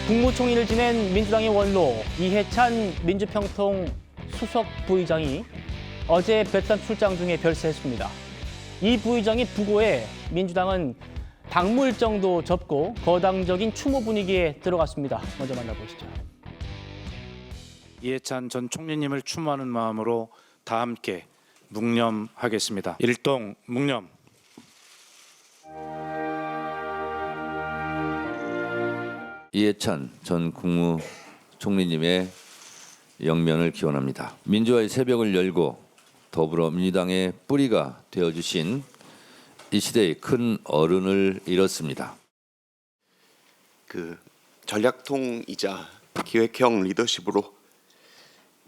국무총리를 지낸 민주당의 원로 이해찬 민주평통 수석 부의장이 어제 베트남 출장 중에 별세했습니다. 이 부의장의 부고에 민주당은 당무일정도 접고 거당적인 추모 분위기에 들어갔습니다. 먼저 만나보시죠. 이해찬 전 총리님을 추모하는 마음으로 다 함께 묵념하겠습니다. 일동 묵념. 이해찬 전 국무총리님의 영면을 기원합니다. 민주화의 새벽을 열고 더불어민주당의 뿌리가 되어주신 이 시대의 큰 어른을 잃었습니다. 그 전략통이자 기획형 리더십으로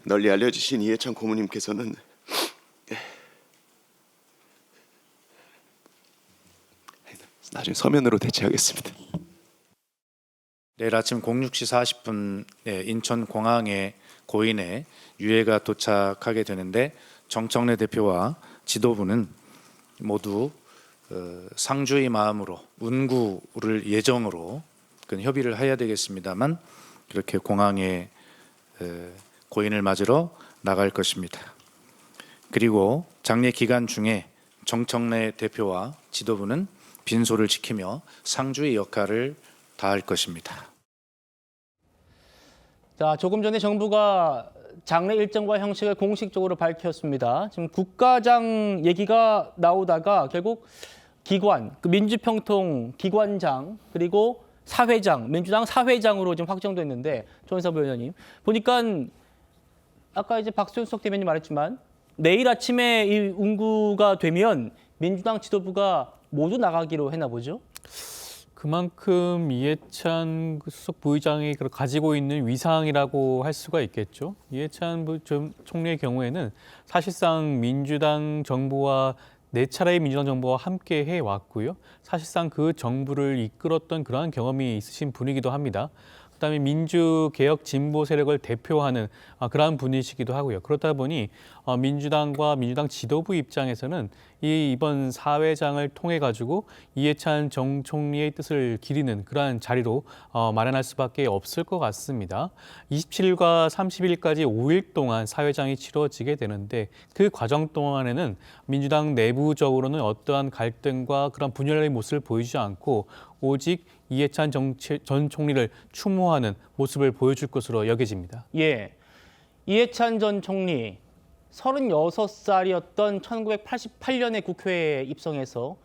널리 알려지신 이해찬 고모님께서는 나중에 서면으로 대체하겠습니다. 내일 아침 06시 40분에 인천공항에 고인의 유해가 도착하게 되는데 정청래 대표와 지도부는 모두 상주의 마음으로 운구를 예정으로 협의를 해야 되겠습니다만 이렇게 공항에 고인을 맞으러 나갈 것입니다. 그리고 장례 기간 중에 정청래 대표와 지도부는 빈소를 지키며 상주의 역할을 다할 것입니다. 자, 조금 전에 정부가 장례 일정과 형식을 공식적으로 밝혔습니다. 지금 국가장 얘기가 나오다가 결국 기관, 민주평통 기관장 그리고 사회장, 민주당 사회장으로 지금 확정됐는데 조은석 의원님 보니까 아까 이제 박수현석 대변인 말했지만 내일 아침에 이 운구가 되면 민주당 지도부가 모두 나가기로 했나 보죠? 그만큼 이해찬 수석 부의장이 가지고 있는 위상이라고 할 수가 있겠죠. 이해찬 총리의 경우에는 사실상 민주당 정부와 네 차례의 민주당 정부와 함께 해왔고요. 사실상 그 정부를 이끌었던 그러한 경험이 있으신 분이기도 합니다. 그다음에 민주개혁 진보 세력을 대표하는 그러한 분이시기도 하고요. 그렇다 보니 민주당과 민주당 지도부 입장에서는 이번 사회장을 통해 가지고 이해찬 정 총리의 뜻을 기리는 그러한 자리로 마련할 수밖에 없을 것 같습니다. 27일과 30일까지 5일 동안 사회장이 치러지게 되는데 그 과정 동안에는 민주당 내부적으로는 어떠한 갈등과 그런 분열의 모습을 보이지 않고 오직 이해찬 전 총리를 추모하는 모습을 보여줄 것으로 여겨집니다. 예, 이해찬 전 총리 36살이었던 1988년에 국회에 입성해서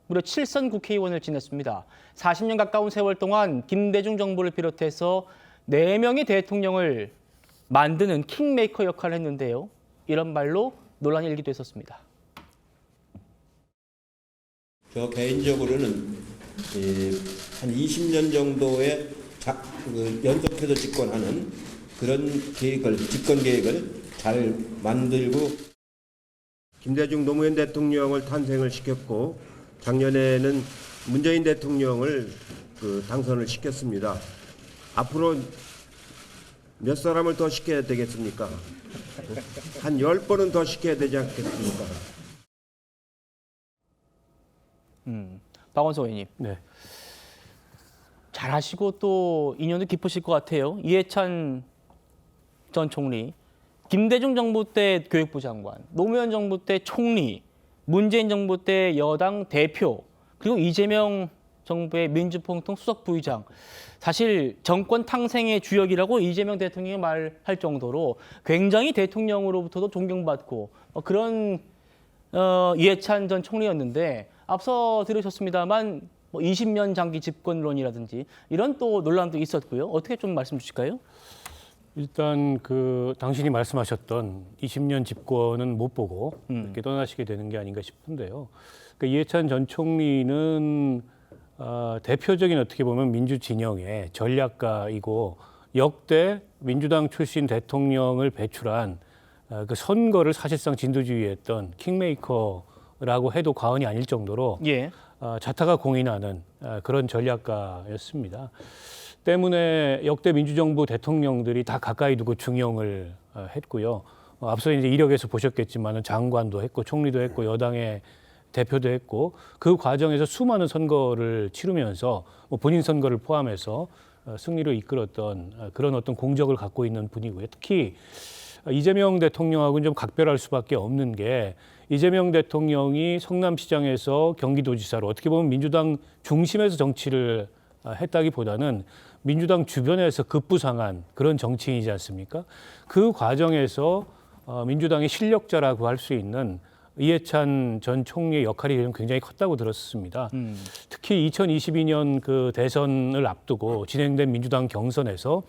무려 7선 국회의원을 지냈습니다. 40년 가까운 세월 동안 김대중 정부를 비롯해서 4명의 대통령을 만드는 킹메이커 역할을 했는데요. 이런 말로 논란이 일기도 했었습니다. 저 개인적으로는 한 20년 정도의 연속해서 집권하는 그런 집권 계획을 잘 만들고 김대중 노무현 대통령을 탄생을 시켰고 작년에는 문재인 대통령을 당선을 시켰습니다. 앞으로 몇 사람을 더 시켜야 되겠습니까? 한 10번은 더 시켜야 되지 않겠습니까? 박원석 의원님. 네. 잘하시고 또 인연도 깊으실 것 같아요. 이해찬 전 총리, 김대중 정부 때 교육부 장관, 노무현 정부 때 총리, 문재인 정부 때 여당 대표, 그리고 이재명 정부의 민주평통 수석 부의장. 사실 정권 탕생의 주역이라고 이재명 대통령이 말할 정도로 굉장히 대통령으로부터도 존경받고 그런 이해찬 전 총리였는데 앞서 들으셨습니다만 20년 장기 집권론이라든지 이런 또 논란도 있었고요. 어떻게 좀 말씀 주실까요? 일단 당신이 말씀하셨던 20년 집권은 못 보고 이렇게 떠나시게 되는 게 아닌가 싶은데요. 이해찬 전 총리는 대표적인 어떻게 보면 민주 진영의 전략가이고 역대 민주당 출신 대통령을 배출한 그 선거를 사실상 진두지휘했던 킹메이커라고 해도 과언이 아닐 정도로 예. 자타가 공인하는 그런 전략가였습니다. 때문에 역대 민주정부 대통령들이 다 가까이 두고 중용을 했고요. 앞서 이제 이력에서 보셨겠지만 장관도 했고 총리도 했고 여당의 대표도 했고 그 과정에서 수많은 선거를 치르면서 본인 선거를 포함해서 승리로 이끌었던 그런 어떤 공적을 갖고 있는 분이고요. 특히 이재명 대통령하고는 좀 각별할 수밖에 없는 게 이재명 대통령이 성남시장에서 경기도지사로 어떻게 보면 민주당 중심에서 정치를 했다기보다는 민주당 주변에서 급부상한 그런 정치인이지 않습니까? 그 과정에서 민주당의 실력자라고 할 수 있는 이해찬 전 총리의 역할이 굉장히 컸다고 들었습니다. 특히 2022년 그 대선을 앞두고 진행된 민주당 경선에서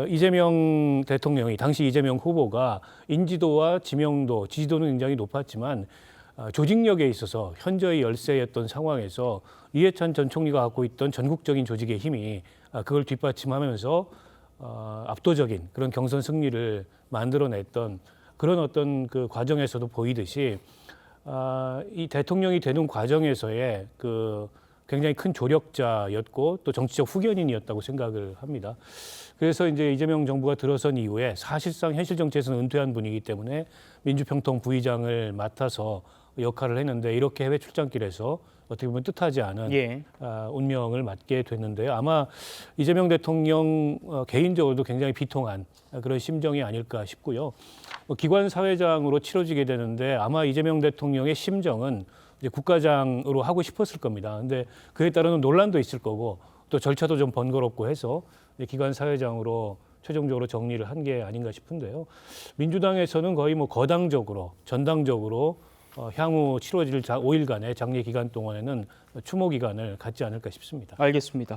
이재명 대통령이 당시 이재명 후보가 인지도와 지명도, 지지도는 굉장히 높았지만 조직력에 있어서 현저히 열세였던 상황에서 이해찬 전 총리가 갖고 있던 전국적인 조직의 힘이 그걸 뒷받침하면서 압도적인 그런 경선 승리를 만들어냈던 그런 어떤 그 과정에서도 보이듯이 이 대통령이 되는 과정에서의 그 굉장히 큰 조력자였고 또 정치적 후견인이었다고 생각을 합니다. 그래서 이제 이재명 정부가 들어선 이후에 사실상 현실 정치에서는 은퇴한 분이기 때문에 민주평통 부의장을 맡아서 역할을 했는데 이렇게 해외 출장길에서 어떻게 보면 뜻하지 않은 예. 운명을 맞게 됐는데요. 아마 이재명 대통령 개인적으로도 굉장히 비통한 그런 심정이 아닐까 싶고요. 기관 사회장으로 치러지게 되는데 아마 이재명 대통령의 심정은 이제 국가장으로 하고 싶었을 겁니다. 근데 그에 따르는 논란도 있을 거고 또 절차도 좀 번거롭고 해서 기관 사회장으로 최종적으로 정리를 한 게 아닌가 싶은데요. 민주당에서는 거의 뭐 거당적으로 전당적으로 향후 치러질 5일간의 장례 기간 동안에는 추모 기간을 갖지 않을까 싶습니다. 알겠습니다.